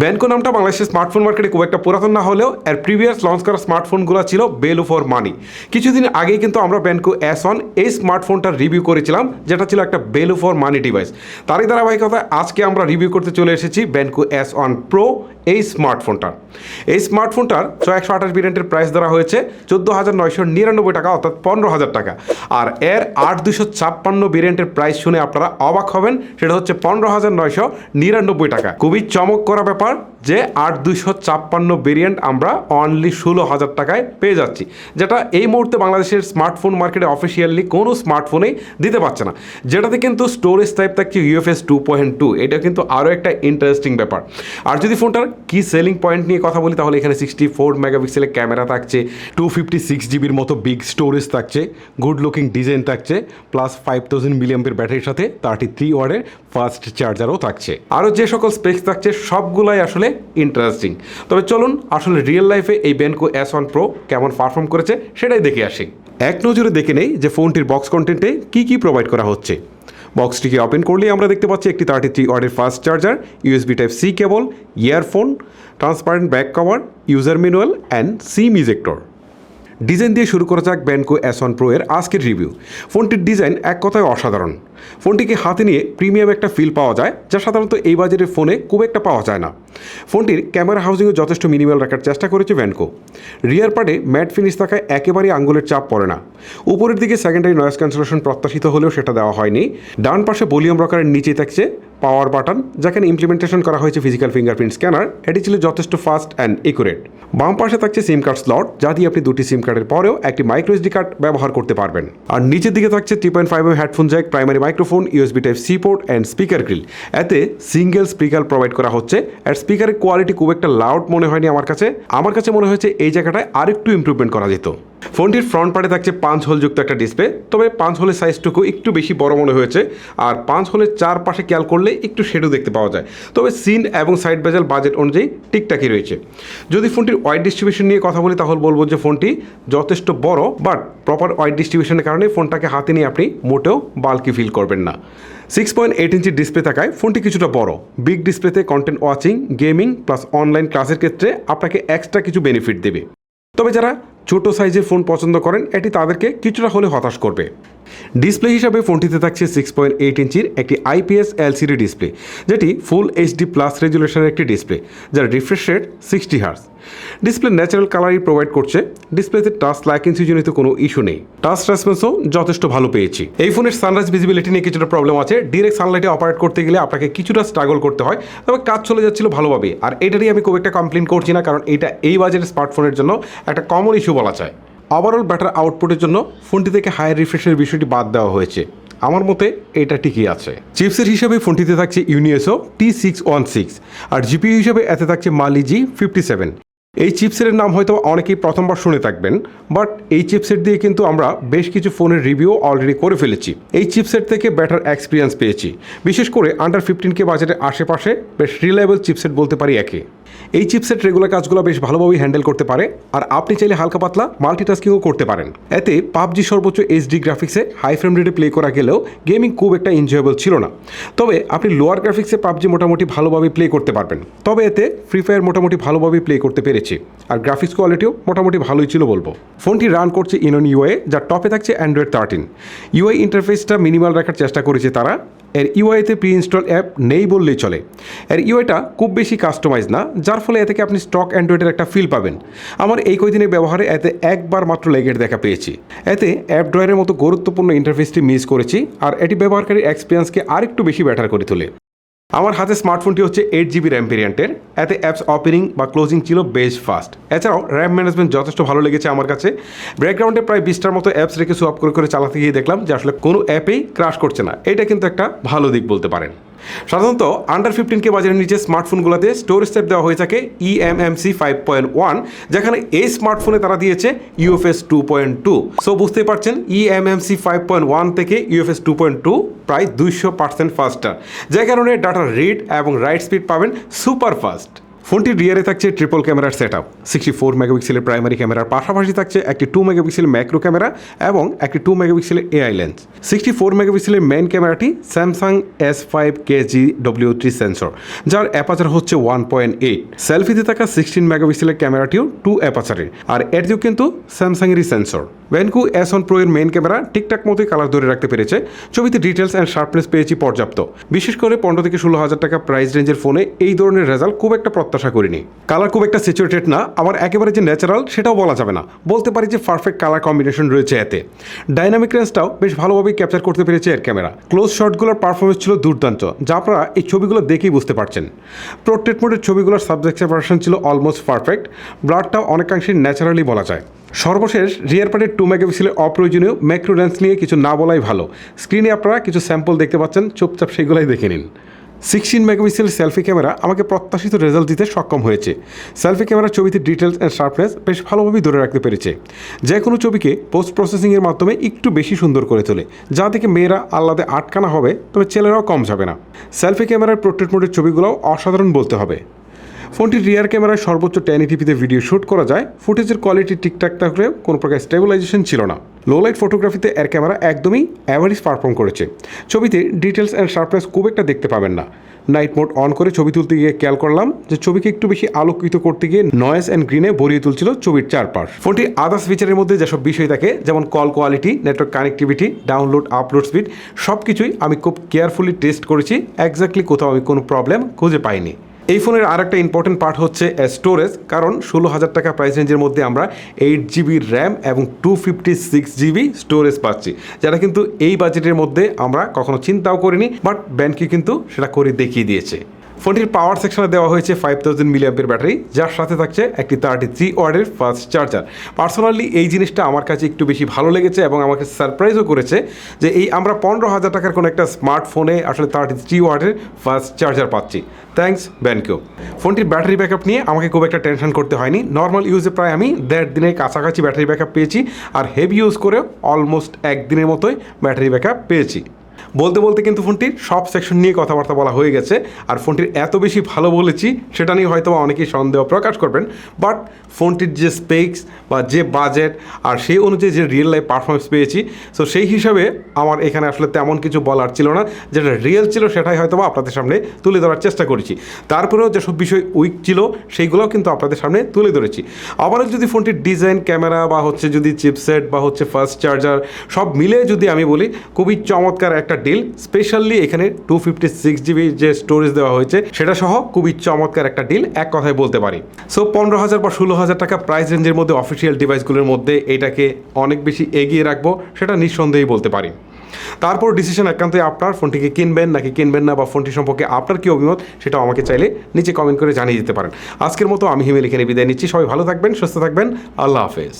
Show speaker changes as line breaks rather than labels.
ব্যানকো নামটা বাংলাদেশের স্মার্টফোন মার্কেটে খুব একটা পুরাতন না হলেও এর প্রিভিয়াস লঞ্চ করা স্মার্টফোনগুলো ছিল ভ্যালু ফর মানি। কিছুদিন আগেই কিন্তু আমরা ব্যানকো S1 এই স্মার্টফোনটার রিভিউ করেছিলাম, যেটা ছিল একটা ভ্যালু ফর মানি ডিভাইস। তারই ধারাবাহিকতায় আজকে আমরা রিভিউ করতে চলে এসেছি ব্যানকো S1 Pro এই স্মার্টফোনটা। এই স্মার্টফোনটার 128 ভেরিয়েন্টের প্রাইস ধরা হয়েছে 14,999 টাকা, অর্থাৎ 15,000 টাকা। আর এর 8,256 ভেরিয়েন্টের প্রাইস শুনে আপনারা অবাক হবেন, সেটা হচ্ছে 15,999 টাকা। খুবই চমক করা ব্যাপার যে 8,256 ভেরিয়েন্ট আমরা অনলি 16,000 টাকায় পেয়ে যাচ্ছি, যেটা এই মুহূর্তে বাংলাদেশের স্মার্টফোন মার্কেটে অফিসিয়ালি কোনো স্মার্টফোনেই দিতে পারছে না। যেটাতে কিন্তু স্টোরেজ টাইপ থাকছে UFS 2.2, এটা কিন্তু আরও একটা ইন্টারেস্টিং ব্যাপার। আর যদি ফোনটার কি সেলিং পয়েন্ট নিয়ে কথা বলি, তাহলে এখানে 64 মেগাপিক্সেলের ক্যামেরা থাকছে, 256 জিবির মতো বিগ স্টোরেজ থাকছে, গুড লুকিং ডিজাইন থাকছে, প্লাস 5000 মিলিঅ্যাম্পের ব্যাটারির সাথে 33 ওয়াটের ফাস্ট চার্জারও থাকছে। আরও যে সকল স্পেক্স থাকছে সবগুলাই আসলে ইন্টারেস্টিং। তবে চলুন আসলে রিয়েল লাইফে এই ব্যানকো S1 Pro কেমন পারফর্ম করেছে সেটাই দেখে আসি। এক নজরে দেখে নেই যে ফোনটির বক্স কন্টেন্টে কী প্রোভাইড করা হচ্ছে। বক্সটিকে ওপেন করলেই আমরা দেখতে পাচ্ছি একটি 33 ওয়াটের fast charger, USB Type-C cable, earphone, transparent back cover, user manual and SIM ejector. Design দিয়ে শুরু করা যাক ব্যানকো S1 Pro এর আজকের রিভিউ। ফোনটির ডিজাইন এক কথায় অসাধারণ। ফোনটিকে হাতে নিয়ে প্রিমিয়াম একটা ফিল পাওয়া যায়, যা সাধারণত এই বাজেটের ফোনে খুব একটা পাওয়া যায় না। ফোনটির ক্যামেরা হাউজিংও যথেষ্ট মিনিমাল রাখার চেষ্টা করেছে ব্যানকো। রিয়ার পার্টে ম্যাট ফিনিশ থাকায় একেবারেই আঙ্গুলের চাপ পড়ে না। উপরের দিকে সেকেন্ডারি নয়েজ ক্যান্সেলেশন প্রত্যাশিত হলেও সেটা দেওয়া হয়নি। ডান পাশে ভলিউম রকারের নিচে থাকছে পাওয়ার বাটন, যেখানে ইমপ্লিমেন্টেশন করা হয়েছে ফিজিক্যাল ফিঙ্গারপ্রিন্ট স্ক্যানার। এটি ছিল যথেষ্ট ফাস্ট অ্যান্ড একুরেট। বাম পাশে থাকছে সিম কার্ড স্লট, যা দিয়ে আপনি দুটি সিম কার্ডের পরেও একটি মাইক্রো SD কার্ড ব্যবহার করতে পারবেন। আর নিচের দিকে থাকছে 3.5mm headphone Jack, primary microphone, USB Type-C port and speaker grill. এতে সিঙ্গেল স্পিকার প্রোভাইড করা হচ্ছে। আর স্পিকারের কোয়ালিটি খুব একটা লাউড মনে হয়নি আমার কাছে মনে হয়েছে এই জায়গাটায় আরেকটু ইমপ্রুভমেন্ট করা যেত। ফোনটির ফ্রন্ট পার্টে থাকছে 5 হোলযুক্ত একটা ডিসপ্লে, তবে 5 হোলের সাইজটুকু একটু বেশি বড় মনে হয়েছে। আর 5 হোলের চারপাশে খেয়াল করলে একটু শেডো দেখতে পাওয়া যায়, তবে সিন এবং সাইড বেজেল বাজেট অনুযায়ী ঠিকঠাকই রয়েছে। যদি ফোনটির ওয়াইড ডিস্ট্রিবিউশন নিয়ে কথা বলি, তাহলে বলবো যে ফোনটি যথেষ্ট বড়, বাট প্রপার ওয়াইড ডিস্ট্রিবিউশনের কারণে ফোনটাকে হাতে নিয়ে আপনি মোটেও বাল্কি ফিল করবেন না। 6.8 ইঞ্চির ডিসপ্লে থাকায় ফোনটি কিছুটা বড়। বিগ ডিসপ্লেতে content watching, gaming plus online ক্লাসের ক্ষেত্রে আপনাকে এক্সট্রা কিছু বেনিফিট দেবে। তবে যারা ছোট সাইজের ফোন পছন্দ করেন, এটি তাদেরকে কিছুটা হলে হতাশ করবে। ডিসপ্লে হিসাবে ফোনটিতে থাকছে 6.8 ইঞ্চির একটি IPS LCD ডিসপ্লে, যেটি ফুল HD প্লাস রেজুলেশনের একটি ডিসপ্লে, যার refresh rate 60 hertz. Display natural কালারই প্রোভাইড করছে। ডিসপ্লেতে টাচ লাইকেন্সি জনিত কোনো ইস্যু নেই। টাচ রেসপন্সও যথেষ্ট ভালো পেয়েছি। এই ফোনের সানরাইজ ভিজিবিলিটি নিয়ে কিছুটা প্রবলেম আছে। ডিরেক্ট সানলাইটে অপারেট করতে গেলে আপনাকে কিছুটা স্ট্রাগল করতে হয়, তবে কাজ চলে যাচ্ছিল ভালোভাবে। আর এটারই আমি খুব একটা কমপ্লেন করছি না, কারণ এটা এই বাজেটের স্মার্টফোনের জন্য একটা কমন ইস্যু বলা যায়। ওভারঅল ব্যাটার আউটপুটের জন্য ফোনটি থেকে হায়ার রিফ্রেশের বিষয়টি বাদ দেওয়া হয়েছে। আমার মতে এটা ঠিকই আছে। চিপসের হিসাবে ফোনটিতে থাকছে UNISO T616, আর GPU হিসাবে এতে থাকছে Mali G57। এই চিপসেটের নাম হয়তো অনেকেই প্রথমবার শুনে থাকবেন, বাট এই চিপসেট দিয়ে কিন্তু আমরা বেশ কিছু ফোনের রিভিউ অলরেডি করে ফেলেছি। এই চিপসেট থেকে বেটার এক্সপিরিয়েন্স পেয়েছি, বিশেষ করে আন্ডার 15K বাজেটের আশেপাশে বেশ রিলায়েবল চিপসেট বলতে পারি একে। এই চিপসেট রেগুলার কাজগুলো বেশ ভালোভাবেই হ্যান্ডেল করতে পারে, আর আপনি চাইলে হালকা পাতলা মাল্টিটাস্কিংও করতে পারেন। এতে PUBG সর্বোচ্চ HD গ্রাফিক্সে হাই ফ্রেম রেটে প্লে করা গেলেও গেমিং খুব একটা এনজয়েবল ছিল না। তবে আপনি লোয়ার গ্রাফিক্সে PUBG মোটামুটি ভালোভাবে প্লে করতে পারবেন। তবে এতে ফ্রি ফায়ার মোটামুটি ভালোভাবে প্লে করতে পেরেছি, আর গ্রাফিক্স কোয়ালিটিও মোটামুটি ভালোই ছিল বলবো। ফোনটি রান করছে ইনন UI, যার টপে থাকছে Android 13। UI ইন্টারফেসটা মিনিমাল রাখার চেষ্টা করেছে তারা। এর ইউআইতে প্রি ইনস্টল অ্যাপ নেই বললেই চলে। এর ইউআইটা খুব বেশি কাস্টমাইজ না, যার ফলে এ থেকে আপনি স্টক অ্যান্ড্রয়েডের একটা ফিল পাবেন। আমার এই কয়দিনের ব্যবহারে এতে একবার মাত্র লেগের দেখা পেয়েছি। এতে অ্যাপ ড্রয়ারের মতো গুরুত্বপূর্ণ ইন্টারফেসটি মিস করেছি, আর এটি ব্যবহারকারীর এক্সপিরিয়েন্সকে আরেকটু বেশি বেটার করে তোলে। আমার হাতে স্মার্টফোনটি হচ্ছে 8GB র্যাম ভেরিয়েন্টের। এতে অ্যাপস ওপেনিং বা ক্লোজিং ছিল বেশ ফাস্ট। এছাড়াও র্যাম ম্যানেজমেন্ট যথেষ্ট ভালো লেগেছে আমার কাছে। ব্যাকগ্রাউন্ডে প্রায় 20টার মতো অ্যাপস রেখে সোয়াপ করে চালাতে গিয়ে দেখলাম যে আসলে কোনো অ্যাপেই ক্রাশ করছে না। এটা কিন্তু একটা ভালো দিক বলতে পারেন। সাধারণত আন্ডার 15K বাজারের নিচে স্মার্টফোনগুলোতে স্টোরেজ টাইপ দেওয়া হয়ে থাকে eMMC 5.1, যেখানে এই স্মার্টফোনে তারা দিয়েছে UFS 2.2। সো বুঝতেই পারছেন eMMC 5.1 থেকে UFS 2.2 প্রায় 200% ফাস্টার, যে কারণে ডাটা রিড এবং রাইট স্পিড পাবেন সুপার ফাস্ট। ফোনটির রিয়ারে থাকছে ট্রিপল ক্যামেরার সেট আপ, 64 মেগাপিক্সেলের প্রাইমারি ক্যামেরার পাশাপাশি থাকছে একটি 2 মেগাপিক্সেলের ম্যাক্রো ক্যামেরা এবং একটি 2 মেগাপিক্সেলের এআই লেন্স। 64 মেগাপিক্সেলের মেইন ক্যামেরাটি স্যামসাং S5KGW3 সেন্সর, যার অ্যাপাচার হচ্ছে 1.8। সেলফিতে থাকা 16 মেগাপিক্সেলের ক্যামেরাটিও 2 অ্যাপাচারের, আর এর দিয়েও কিন্তু স্যামসাংয়েরই সেন্সর। Benco S1 Pro এর মেইন ক্যামেরা ঠিকঠাক মতোই কালার ধরে রাখতে পেরেছে। ছবিতে ডিটেলস অ্যান্ড শার্পনেস পেয়েছি পর্যাপ্ত। বিশেষ করে 15 থেকে 16,000 টাকা প্রাইস রেঞ্জের ফোনে এই ধরনের রেজাল্ট খুব একটা প্রত্যাশা করিনি। কালার খুব একটা স্যাচুরেটেড না, আবার একেবারে যে ন্যাচারাল সেটাও বলা যাবে না। বলতে পারি যে পারফেক্ট কালার কম্বিনেশন রয়েছে এতে। ডাইনামিক রেঞ্জটাও বেশ ভালোভাবেই ক্যাপচার করতে পেরেছে এর ক্যামেরা। ক্লোজ শটগুলোর পারফরমেন্স ছিল দুর্দান্ত, যা আপনারা এই ছবিগুলো দেখেই বুঝতে পারছেন। পোর্ট্রেট মোডের ছবিগুলোর সাবজেক্ট সেপারেশন ছিল অলমোস্ট পারফেক্ট। ব্লারটাও অনেকাংশে ন্যাচারালি বলা যায়। সর্বশেষ রিয়ার পার্টের 2 মেগাপিক্সেলের অপ্রয়োজনীয় ম্যাক্রো লেন্স নিয়ে কিছু না বলাই ভালো। স্ক্রিনে আপনারা কিছু স্যাম্পল দেখতে পাচ্ছেন, চুপচাপ সেগুলোই দেখে নিন। 16 মেগাপিক্সেল সেলফি ক্যামেরা আমাকে প্রত্যাশিত রেজাল্ট দিতে সক্ষম হয়েছে। সেলফি ক্যামেরার ছবিতে ডিটেলস অ্যান্ড শার্পনেস বেশ ভালোভাবেই ধরে রাখতে পেরেছে। যে কোনো ছবিকে পোস্ট প্রসেসিংয়ের মাধ্যমে একটু বেশি সুন্দর করে তোলে, যা থেকে মেয়েরা আহ্লাদে আটকানা হবে, তবে ছেলেরাও কম যাবে না। সেলফি ক্যামেরার পোর্ট্রেট মোডের ছবিগুলোও অসাধারণ বলতে হবে। ফোনটির রিয়ার ক্যামেরায় সর্বোচ্চ 1080p ভিডিও শ্যুট করা যায়। ফুটেজের কোয়ালিটি ঠিকঠাক থাকলেও কোনো প্রকার স্টেবিলাইজেশন ছিল না। লো লাইট ফটোগ্রাফিতে এর ক্যামেরা একদমই অ্যাভারেজ পারফর্ম করেছে। ছবিতে ডিটেলস অ্যান্ড শার্পনেস খুব একটা দেখতে পাবেন না। নাইট মোড অন করে ছবি তুলতে গিয়ে খেয়াল করলাম যে ছবিকে একটু বেশি আলোকিত করতে গিয়ে নয়েজ অ্যান্ড গ্রিনে ভরিয়ে তুলছিল ছবির চারপাশ। ফোনটির আদার্স ফিচারের মধ্যে যেসব বিষয় থাকে, যেমন call quality, network connectivity, download upload speed, সব কিছুই আমি খুব কেয়ারফুলি টেস্ট করেছি। এক্স্যাক্টলি কোথাও আমি কোনো প্রবলেম খুঁজে পাইনি। এই ফোনের আরেকটা ইম্পর্টেন্ট পার্ট হচ্ছে স্টোরেজ, কারণ 16,000 টাকা প্রাইস রেঞ্জের মধ্যে আমরা 8GB র্যাম এবং 256GB স্টোরেজ পাচ্ছি, যেটা কিন্তু এই বাজেটের মধ্যে আমরা কখনো চিন্তাও করিনি, বাট ব্যান্ডকে কিন্তু সেটা করে দেখিয়ে দিয়েছে। ফোনটির পাওয়ার সেকশনে দেওয়া হয়েছে 5000 mAh ব্যাটারি, যার সাথে থাকছে একটি 33 ওয়াটের ফাস্ট চার্জার। পার্সোনালি এই জিনিসটা আমার কাছে একটু বেশি ভালো লেগেছে এবং আমাকে সারপ্রাইজও করেছে যে এই আমরা 15,000 টাকার কোনো একটা স্মার্টফোনে আসলে 33 ওয়াটের ফাস্ট চার্জার পাচ্ছি। থ্যাঙ্কস ব্যানকো। ফোনটির ব্যাটারি ব্যাকআপ নিয়ে আমাকে খুব একটা টেনশন করতে হয়নি। নর্মাল ইউজে প্রায় আমি 1.5 দিনের কাছাকাছি ব্যাটারি ব্যাকআপ পেয়েছি, আর হেভি ইউজ করে অলমোস্ট 1 দিনের মতোই ব্যাটারি ব্যাকআপ পেয়েছি। বলতে বলতে কিন্তু ফোনটির সব সেকশন নিয়ে কথাবার্তা বলা হয়ে গেছে। আর ফোনটির এত বেশি ভালো বলেছি সেটা নিয়ে হয়তো অনেকেই সন্দেহ প্রকাশ করবেন, বাট ফোনটির যে স্পেক্স বা যে বাজেট আর সেই অনুযায়ী যে রিয়েল লাইফ পারফরমেন্স পেয়েছি, সো সেই হিসাবে আমার এখানে আসলে তেমন কিছু বলার ছিল না। যেটা রিয়েল ছিল সেটাই হয়তো আপনাদের সামনে তুলে ধরার চেষ্টা করেছি। তারপরেও যেসব বিষয় উইক ছিল সেইগুলোও কিন্তু আপনাদের সামনে তুলে ধরেছি। আবারও যদি ফোনটির ডিজাইন, ক্যামেরা বা হচ্ছে যদি চিপসেট বা হচ্ছে ফাস্ট চার্জার সব মিলে যদি আমি বলি, খুবই চমৎকার একটা ডিল। স্পেশালি এখানে 256GB যে স্টোরেজ দেওয়া হয়েছে সেটা সহ খুবই চমৎকার একটা ডিল, এক কথায় বলতে পারি। সো 15,000 বা 16,000 টাকা প্রাইস রেঞ্জের মধ্যে অফিসিয়াল ডিভাইসগুলোর মধ্যে এটাকে অনেক বেশি এগিয়ে রাখবো, সেটা নিঃসন্দেহেই বলতে পারি। তারপর ডিসিশন একান্তই আপনার, ফোনটিকে কিনবেন নাকি কিনবেন না, বা ফোনটি সম্পর্কে আপনার কী অভিমত সেটাও আমাকে চাইলে নিচে কমেন্ট করে জানিয়ে দিতে পারেন। আজকের মতো আমি হিমেল এখানে বিদায় নিচ্ছি। সবাই ভালো থাকবেন, সুস্থ থাকবেন। আল্লাহ হাফেজ।